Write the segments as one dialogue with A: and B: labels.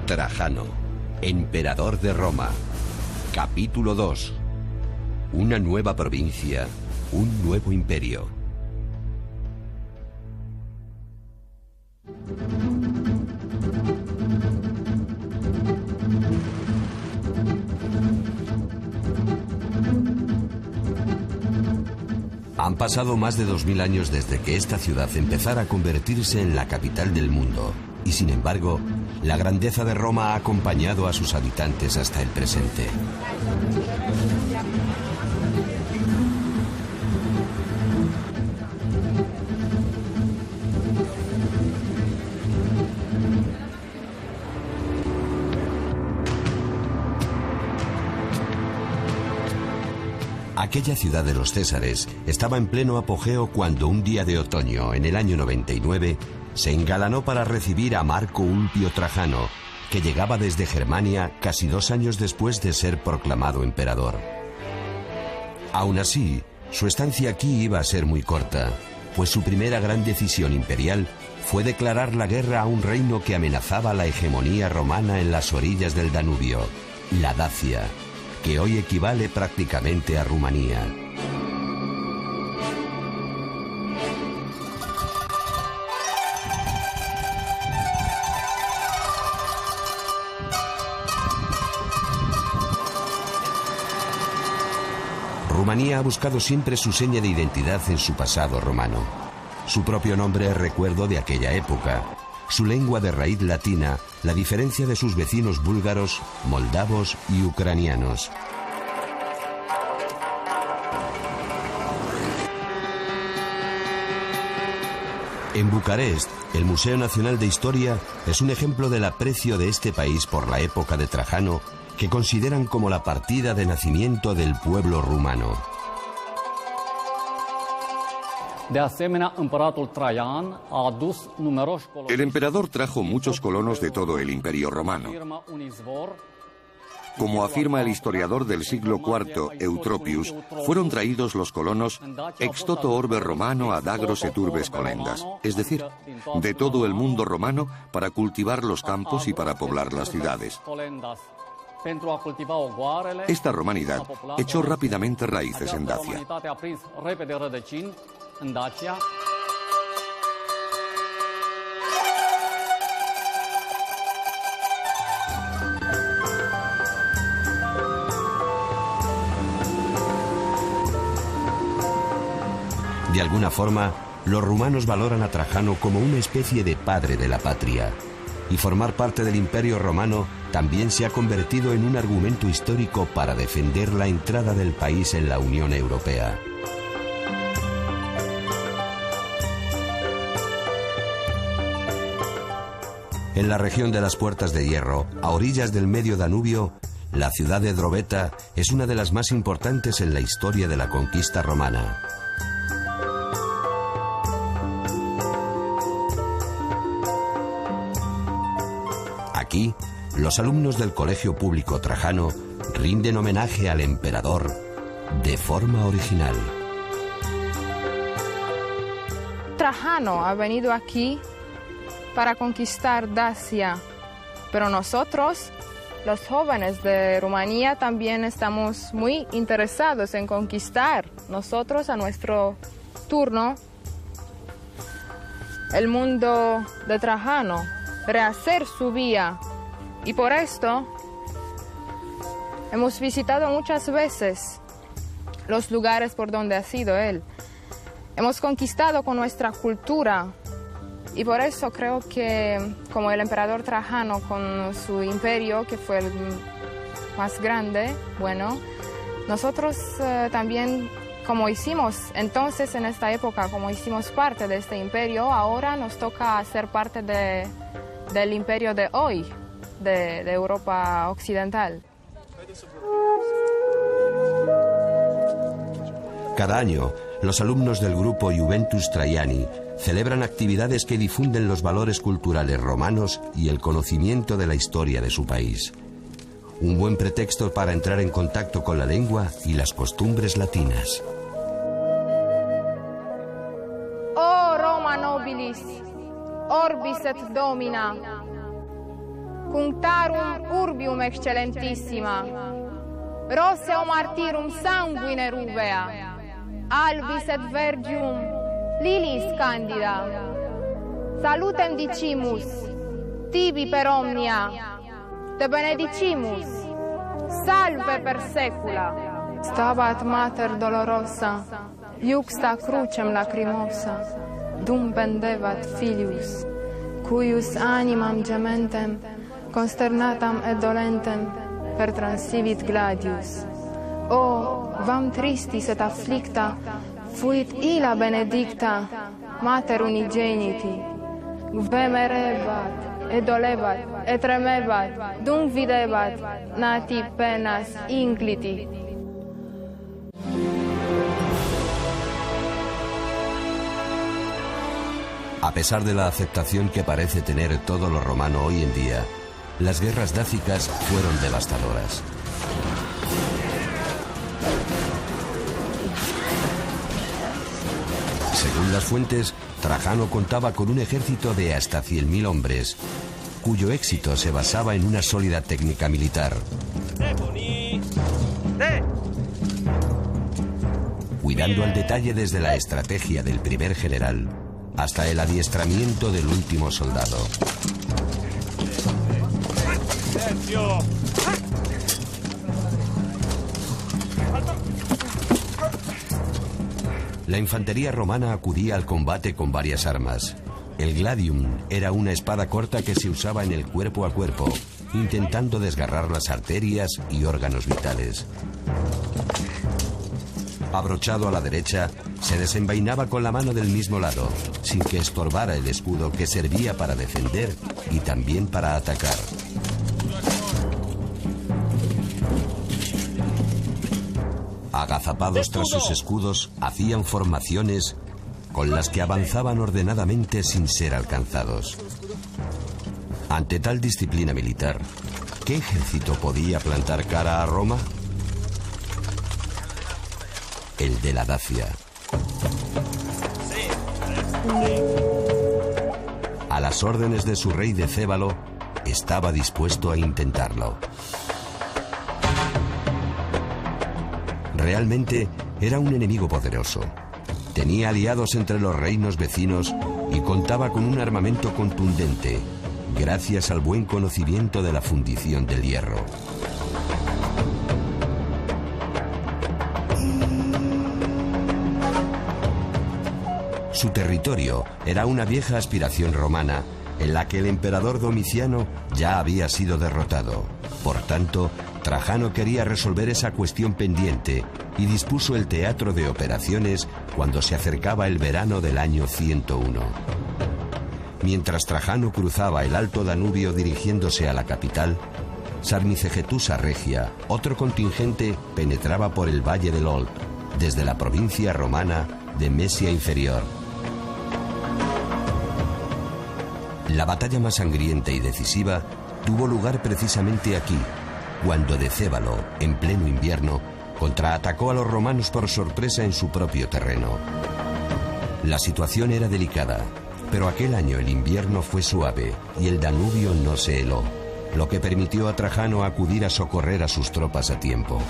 A: Trajano, emperador de Roma. Capítulo 2. Una nueva provincia, un nuevo imperio. Han pasado más de 2000 años desde que esta ciudad empezara a convertirse en la capital del mundo. Y sin embargo, la grandeza de Roma ha acompañado a sus habitantes hasta el presente. Aquella ciudad de los Césares estaba en pleno apogeo cuando un día de otoño, en el año 99, se engalanó para recibir a Marco Ulpio Trajano, que llegaba desde Germania casi 2 años después de ser proclamado emperador. Aún así, su estancia aquí iba a ser muy corta, pues su primera gran decisión imperial fue declarar la guerra a un reino que amenazaba la hegemonía romana en las orillas del Danubio, la Dacia, que hoy equivale prácticamente a Rumanía. Rumanía ha buscado siempre su seña de identidad en su pasado romano. Su propio nombre es recuerdo de aquella época. Su lengua de raíz latina la diferencia de sus vecinos búlgaros, moldavos y ucranianos. En Bucarest, el Museo Nacional de Historia es un ejemplo del aprecio de este país por la época de Trajano, que consideran como la partida de nacimiento del pueblo rumano.
B: El emperador trajo muchos colonos de todo el Imperio Romano. Como afirma el historiador del siglo IV, Eutropius, fueron traídos los colonos ex toto orbe romano ad agros et urbes colendas, es decir, de todo el mundo romano para cultivar los campos y para poblar las ciudades. Esta romanidad echó rápidamente raíces en Dacia.
A: De alguna forma, los rumanos valoran a Trajano como una especie de padre de la patria. Y formar parte del Imperio Romano también se ha convertido en un argumento histórico para defender la entrada del país en la Unión Europea. En la región de las Puertas de Hierro, a orillas del medio Danubio, la ciudad de Drobeta es una de las más importantes en la historia de la conquista romana. Aquí, los alumnos del Colegio Público Trajano rinden homenaje al emperador de forma original.
C: Trajano ha venido aquí para conquistar Dacia, pero nosotros, los jóvenes de Rumanía, también estamos muy interesados en conquistar nosotros a nuestro turno el mundo de Trajano, rehacer su vía. Y por esto hemos visitado muchas veces los lugares por donde ha sido él. Hemos conquistado con nuestra cultura y por eso creo que como el emperador Trajano con su imperio, que fue el más grande, bueno, nosotros también, como hicimos entonces en esta época, como hicimos parte de este imperio, ahora nos toca ser parte del imperio de hoy, de Europa Occidental.
A: Cada año, los alumnos del grupo Juventus Traiani celebran actividades que difunden los valores culturales romanos y el conocimiento de la historia de su país. Un buen pretexto para entrar en contacto con la lengua y las costumbres latinas.
C: Oh Roma nobilis, orbis et domina, cunctarum urbium excellentissima, rosseo martyrum sanguine rubea, albis et vergium lilis candida, salutem dicimus, tibi per omnia, te benedicimus, salve per secula. Stabat mater dolorosa, iuxta crucem lacrimosa, dum pendevat filius, cuius animam gementem, consternatam et dolentem, per transivit gladius. O, vam tristis et afflicta, fuit illa benedicta, mater unigeniti, vemerebat, et dolebat, et tremebat, dum videbat, nati penas incliti.
A: A pesar de la aceptación que parece tener todo lo romano hoy en día, las guerras dácicas fueron devastadoras. Según las fuentes, Trajano contaba con un ejército de hasta 100.000 hombres, cuyo éxito se basaba en una sólida técnica militar. Cuidando al detalle desde la estrategia del primer general hasta el adiestramiento del último soldado. La infantería romana acudía al combate con varias armas. El gladium era una espada corta que se usaba en el cuerpo a cuerpo, intentando desgarrar las arterias y órganos vitales. Abrochado a la derecha, se desenvainaba con la mano del mismo lado, sin que estorbara el escudo que servía para defender y también para atacar. Agazapados tras sus escudos, hacían formaciones con las que avanzaban ordenadamente sin ser alcanzados. Ante tal disciplina militar, ¿qué ejército podía plantar cara a Roma? El de la Dacia. A las órdenes de su rey Decébalo, estaba dispuesto a intentarlo. Realmente era un enemigo poderoso. Tenía aliados entre los reinos vecinos y contaba con un armamento contundente, gracias al buen conocimiento de la fundición del hierro. Su territorio era una vieja aspiración romana en la que el emperador Domiciano ya había sido derrotado. Por tanto, Trajano quería resolver esa cuestión pendiente y dispuso el teatro de operaciones cuando se acercaba el verano del año 101. Mientras Trajano cruzaba el Alto Danubio dirigiéndose a la capital, Sarmicegetusa Regia, otro contingente, penetraba por el valle del Olt, desde la provincia romana de Mesia Inferior. La batalla más sangrienta y decisiva tuvo lugar precisamente aquí, cuando Decébalo, en pleno invierno, contraatacó a los romanos por sorpresa en su propio terreno. La situación era delicada, pero aquel año el invierno fue suave y el Danubio no se heló, lo que permitió a Trajano acudir a socorrer a sus tropas a tiempo.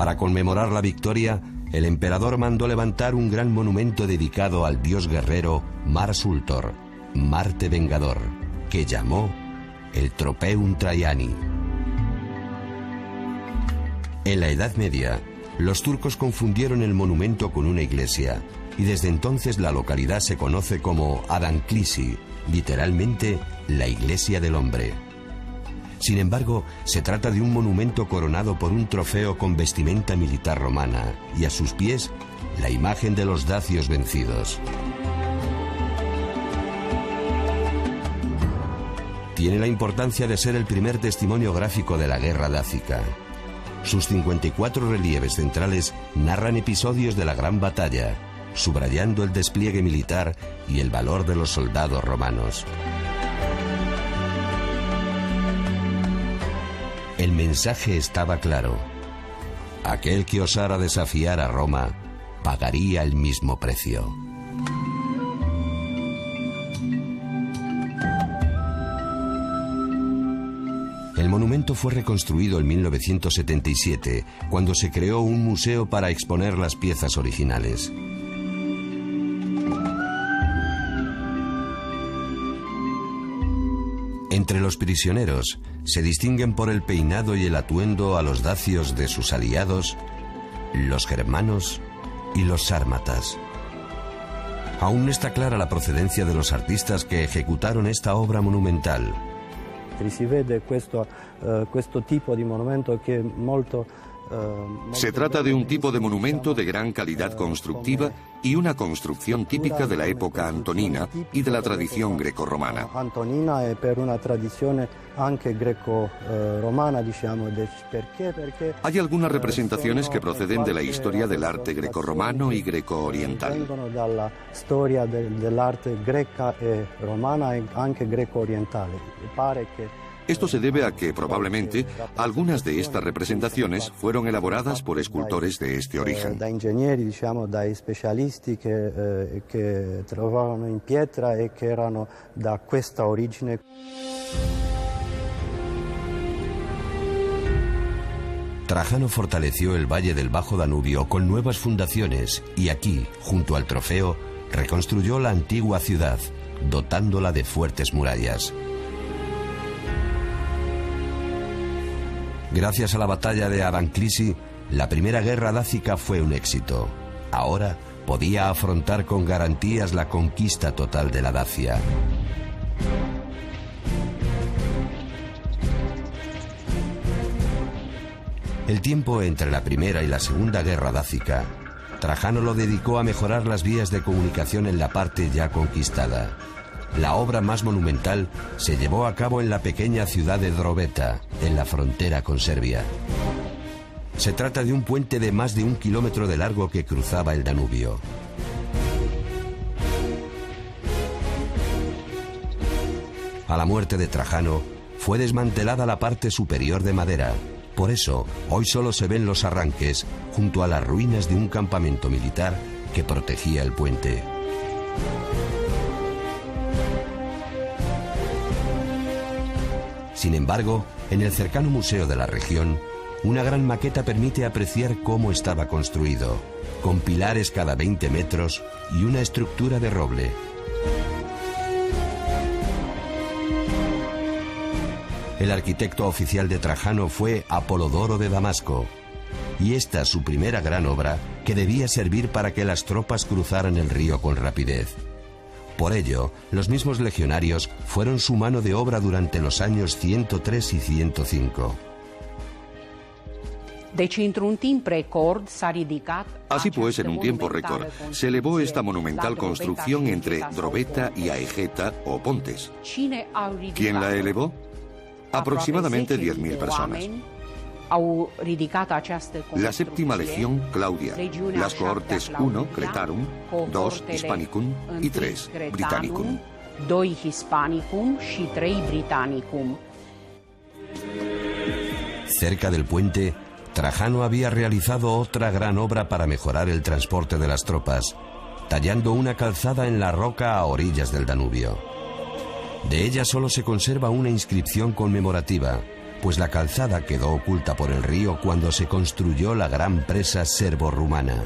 A: Para conmemorar la victoria, el emperador mandó levantar un gran monumento dedicado al dios guerrero Mars Ultor, Marte Vengador, que llamó el Tropeum Traiani. En la Edad Media, los turcos confundieron el monumento con una iglesia, y desde entonces la localidad se conoce como Adanclisi, literalmente la iglesia del hombre. Sin embargo, se trata de un monumento coronado por un trofeo con vestimenta militar romana y a sus pies la imagen de los dacios vencidos. Tiene la importancia de ser el primer testimonio gráfico de la guerra dácica. Sus 54 relieves centrales narran episodios de la gran batalla, subrayando el despliegue militar y el valor de los soldados romanos. El mensaje estaba claro. Aquel que osara desafiar a Roma pagaría el mismo precio. El monumento fue reconstruido en 1977, cuando se creó un museo para exponer las piezas originales. Entre los prisioneros se distinguen por el peinado y el atuendo a los dacios de sus aliados, los germanos y los sármatas. Aún no está clara la procedencia de los artistas que ejecutaron esta obra monumental.
B: Se trata de un tipo de monumento de gran calidad constructiva y una construcción típica de la época antonina y de la tradición grecorromana. Hay algunas representaciones que proceden de la historia del arte grecorromano y greco-oriental. Esto se debe a que, probablemente, algunas de estas representaciones fueron elaboradas por escultores de este origen.
D: Da ingegneri, dai specialisti che trovavano in pietra e che erano da questa origine.
A: Trajano fortaleció el valle del Bajo Danubio con nuevas fundaciones y aquí, junto al trofeo, reconstruyó la antigua ciudad, dotándola de fuertes murallas. Gracias a la batalla de Abanclisi, la primera guerra dácica fue un éxito. Ahora podía afrontar con garantías la conquista total de la Dacia. El tiempo entre la primera y la segunda guerra dácica, Trajano lo dedicó a mejorar las vías de comunicación en la parte ya conquistada. La obra más monumental se llevó a cabo en la pequeña ciudad de Drobeta, en la frontera con Serbia. Se trata de un puente de más de 1 kilómetro de largo que cruzaba el Danubio. A la muerte de Trajano, fue desmantelada la parte superior de madera. Por eso, hoy solo se ven los arranques junto a las ruinas de un campamento militar que protegía el puente. Sin embargo, en el cercano museo de la región, una gran maqueta permite apreciar cómo estaba construido, con pilares cada 20 metros y una estructura de roble. El arquitecto oficial de Trajano fue Apolodoro de Damasco, y esta su primera gran obra que debía servir para que las tropas cruzaran el río con rapidez. Por ello, los mismos legionarios fueron su mano de obra durante los años 103 y 105.
B: Así pues, en un tiempo récord, se elevó esta monumental construcción entre Drobeta y Aegeta o Pontes. ¿Quién la elevó? Aproximadamente 10.000 personas. La séptima legión, Claudia, las cohortes 1, Cretarum, 2, Hispanicum y 3, Britannicum.
A: Cerca del puente, Trajano había realizado otra gran obra para mejorar el transporte de las tropas, tallando una calzada en la roca a orillas del Danubio. De ella solo se conserva una inscripción conmemorativa, pues la calzada quedó oculta por el río cuando se construyó la gran presa serbo-rumana.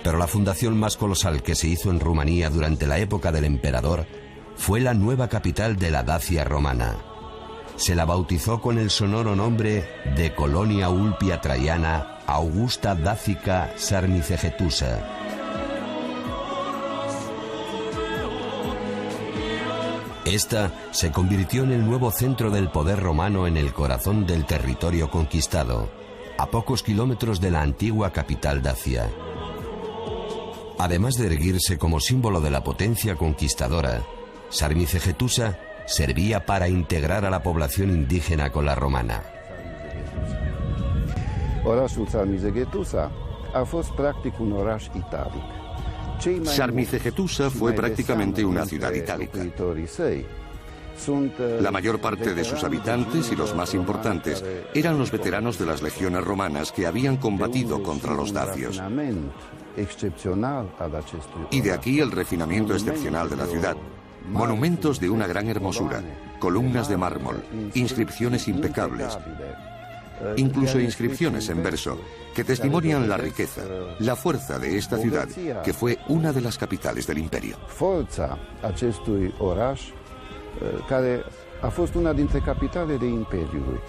A: Pero la fundación más colosal que se hizo en Rumanía durante la época del emperador fue la nueva capital de la Dacia romana. Se la bautizó con el sonoro nombre de Colonia Ulpia Traiana Augusta Dacica Sarmizegetusa. Esta se convirtió en el nuevo centro del poder romano en el corazón del territorio conquistado, a pocos kilómetros de la antigua capital dacia. Además de erguirse como símbolo de la potencia conquistadora, Sarmizegetusa servía para integrar a la población indígena con la romana.
E: Orașul Sarmizegetusa a fost practic un oraș italic.
B: Sarmizegetusa fue prácticamente una ciudad itálica. La mayor parte de sus habitantes y los más importantes eran los veteranos de las legiones romanas que habían combatido contra los dacios. Y de aquí el refinamiento excepcional de la ciudad. Monumentos de una gran hermosura, columnas de mármol, inscripciones impecables, incluso inscripciones en verso, que testimonian la riqueza, la fuerza de esta ciudad, que fue una de las capitales del imperio.
E: Care a fost una dintre capitale de Imperiului.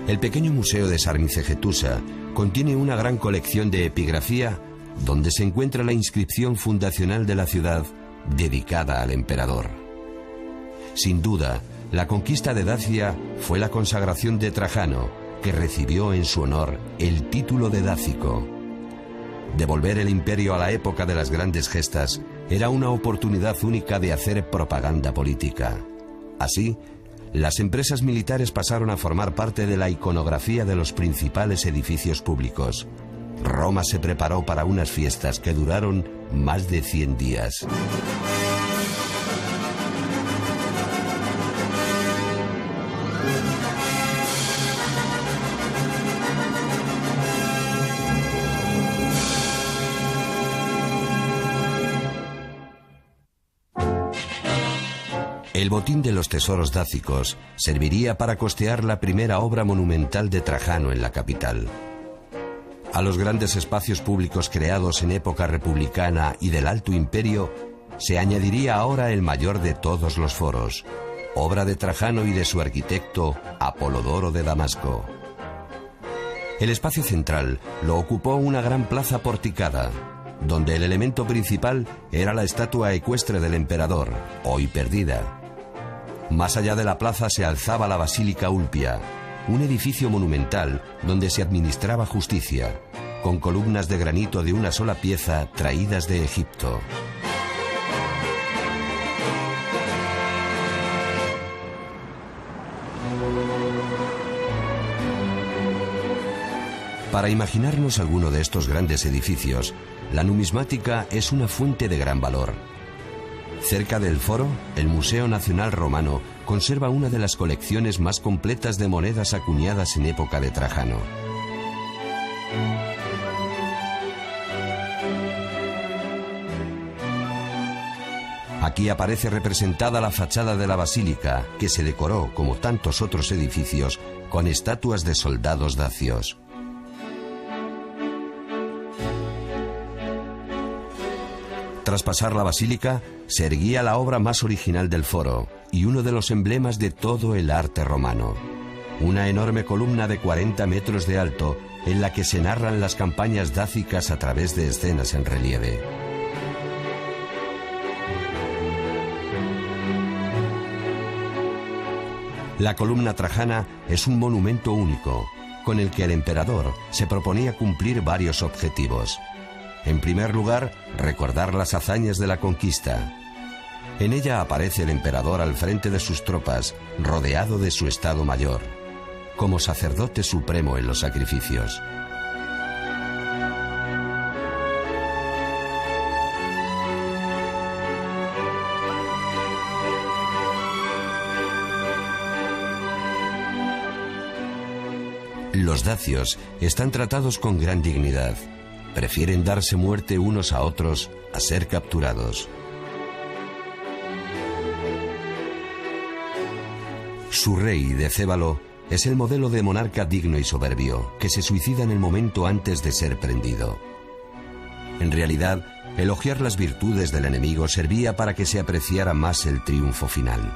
A: El pequeño museo de Sarmizegetusa contiene una gran colección de epigrafía donde se encuentra la inscripción fundacional de la ciudad dedicada al emperador. Sin duda, la conquista de Dacia fue la consagración de Trajano, que recibió en su honor el título de dácico. Devolver el imperio a la época de las grandes gestas era una oportunidad única de hacer propaganda política. Así, las empresas militares pasaron a formar parte de la iconografía de los principales edificios públicos. Roma se preparó para unas fiestas que duraron más de 100 días. El botín de los tesoros dácicos serviría para costear la primera obra monumental de Trajano en la capital. A los grandes espacios públicos creados en época republicana y del Alto Imperio se añadiría ahora el mayor de todos los foros, obra de Trajano y de su arquitecto Apolodoro de Damasco. El espacio central lo ocupó una gran plaza porticada, donde el elemento principal era la estatua ecuestre del emperador, hoy perdida. Más allá de la plaza se alzaba la Basílica Ulpia, un edificio monumental donde se administraba justicia, con columnas de granito de una sola pieza traídas de Egipto. Para imaginarnos alguno de estos grandes edificios, la numismática es una fuente de gran valor. Cerca del foro, el Museo Nacional Romano conserva una de las colecciones más completas de monedas acuñadas en época de Trajano. Aquí aparece representada la fachada de la basílica, que se decoró, como tantos otros edificios, con estatuas de soldados dacios. Tras pasar la basílica, se erguía la obra más original del foro y uno de los emblemas de todo el arte romano. Una enorme columna de 40 metros de alto en la que se narran las campañas dácicas a través de escenas en relieve. La columna trajana es un monumento único, con el que el emperador se proponía cumplir varios objetivos. En primer lugar, recordar las hazañas de la conquista. En ella aparece el emperador al frente de sus tropas, rodeado de su estado mayor, como sacerdote supremo en los sacrificios. Los dacios están tratados con gran dignidad. Prefieren darse muerte unos a otros a ser capturados. Su rey, Decébalo, es el modelo de monarca digno y soberbio, que se suicida en el momento antes de ser prendido. En realidad, elogiar las virtudes del enemigo servía para que se apreciara más el triunfo final.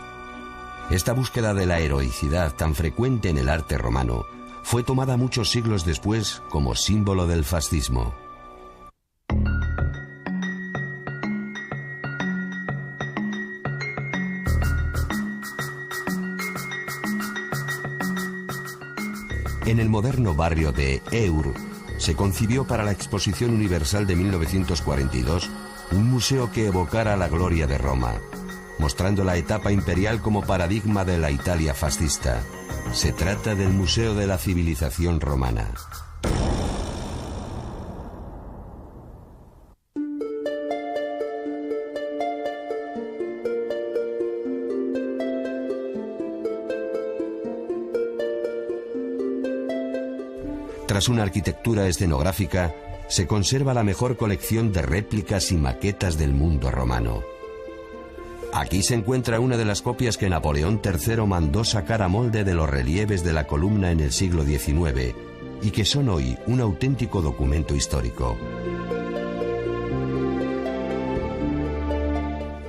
A: Esta búsqueda de la heroicidad tan frecuente en el arte romano fue tomada muchos siglos después como símbolo del fascismo. En el moderno barrio de Eur se concibió para la Exposición Universal de 1942 un museo que evocara la gloria de Roma, mostrando la etapa imperial como paradigma de la Italia fascista. Se trata del Museo de la Civilización Romana. Tras una arquitectura escenográfica, se conserva la mejor colección de réplicas y maquetas del mundo romano. Aquí se encuentra una de las copias que Napoleón III mandó sacar a molde de los relieves de la columna en el siglo XIX y que son hoy un auténtico documento histórico.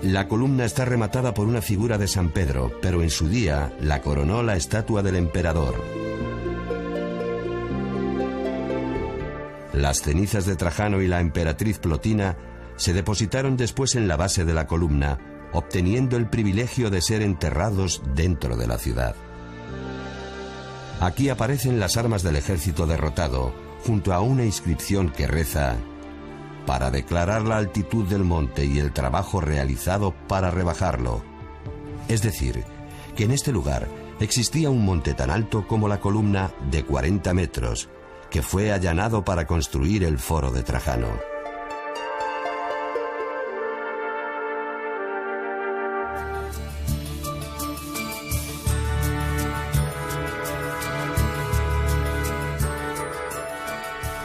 A: La columna está rematada por una figura de San Pedro, pero en su día la coronó la estatua del emperador. Las cenizas de Trajano y la emperatriz Plotina se depositaron después en la base de la columna, obteniendo el privilegio de ser enterrados dentro de la ciudad. Aquí aparecen las armas del ejército derrotado, junto a una inscripción que reza: para declarar la altitud del monte y el trabajo realizado para rebajarlo. Es decir, que en este lugar existía un monte tan alto como la columna, de 40 metros, que fue allanado para construir el foro de Trajano.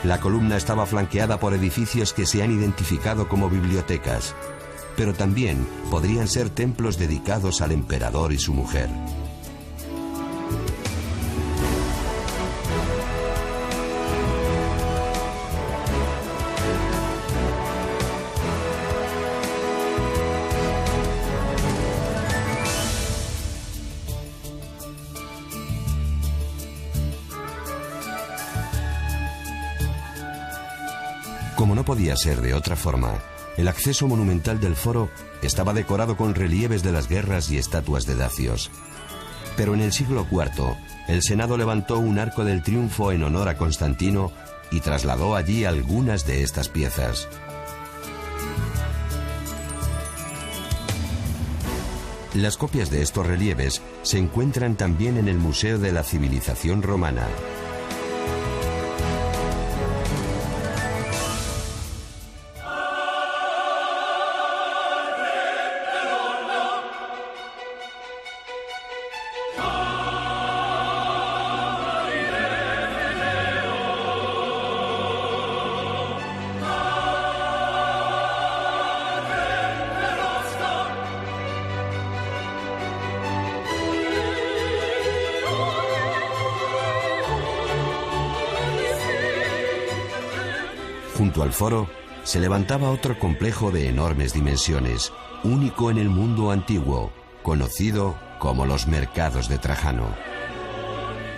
A: La columna estaba flanqueada por edificios que se han identificado como bibliotecas, pero también podrían ser templos dedicados al emperador y su mujer. Como no podía ser de otra forma, el acceso monumental del foro estaba decorado con relieves de las guerras y estatuas de dacios. Pero en el siglo IV, el Senado levantó un arco del triunfo en honor a Constantino y trasladó allí algunas de estas piezas. Las copias de estos relieves se encuentran también en el Museo de la Civilización Romana. Junto al foro se levantaba otro complejo de enormes dimensiones, único en el mundo antiguo, conocido como los mercados de Trajano.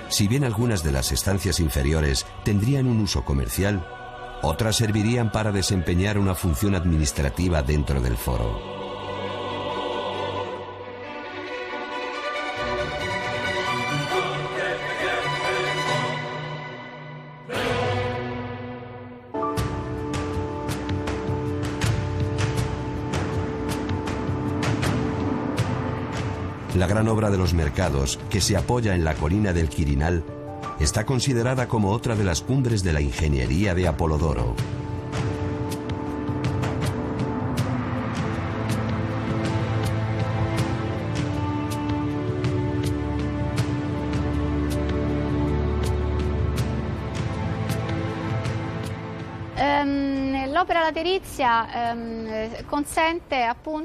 A: Si bien algunas de las estancias inferiores tendrían un uso comercial, otras servirían para desempeñar una función administrativa dentro del foro. La gran obra de los mercados, que se apoya en la colina del Quirinal, está considerada como otra de las cumbres de la ingeniería de Apolodoro.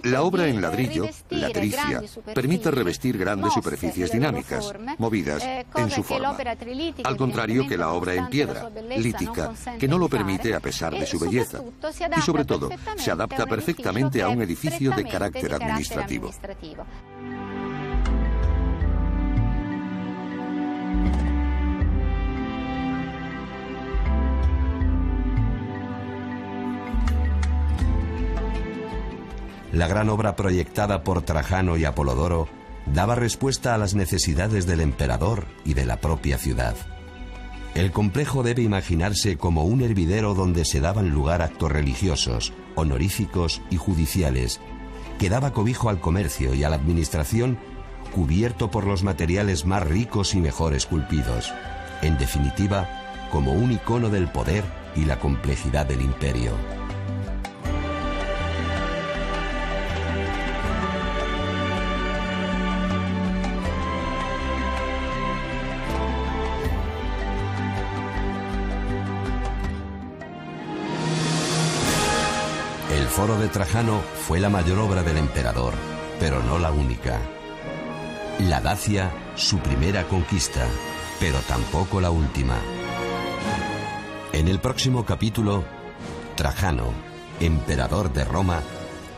B: La obra en ladrillo, latricia, permite revestir grandes superficies dinámicas, movidas en su forma. Al contrario que la obra en piedra, lítica, que no lo permite a pesar de su belleza. Y sobre todo, se adapta perfectamente a un edificio de carácter administrativo.
A: La gran obra proyectada por Trajano y Apolodoro daba respuesta a las necesidades del emperador y de la propia ciudad. El complejo debe imaginarse como un hervidero donde se daban lugar actos religiosos, honoríficos y judiciales, que daba cobijo al comercio y a la administración, cubierto por los materiales más ricos y mejor esculpidos. En definitiva, como un icono del poder y la complejidad del imperio. El Foro de Trajano fue la mayor obra del emperador, pero no la única. La Dacia, su primera conquista, pero tampoco la última. En el próximo capítulo, Trajano, emperador de Roma,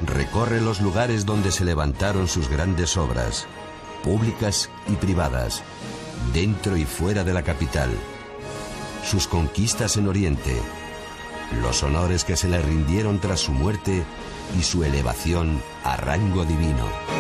A: recorre los lugares donde se levantaron sus grandes obras, públicas y privadas, dentro y fuera de la capital, sus conquistas en Oriente, los honores que se le rindieron tras su muerte y su elevación a rango divino.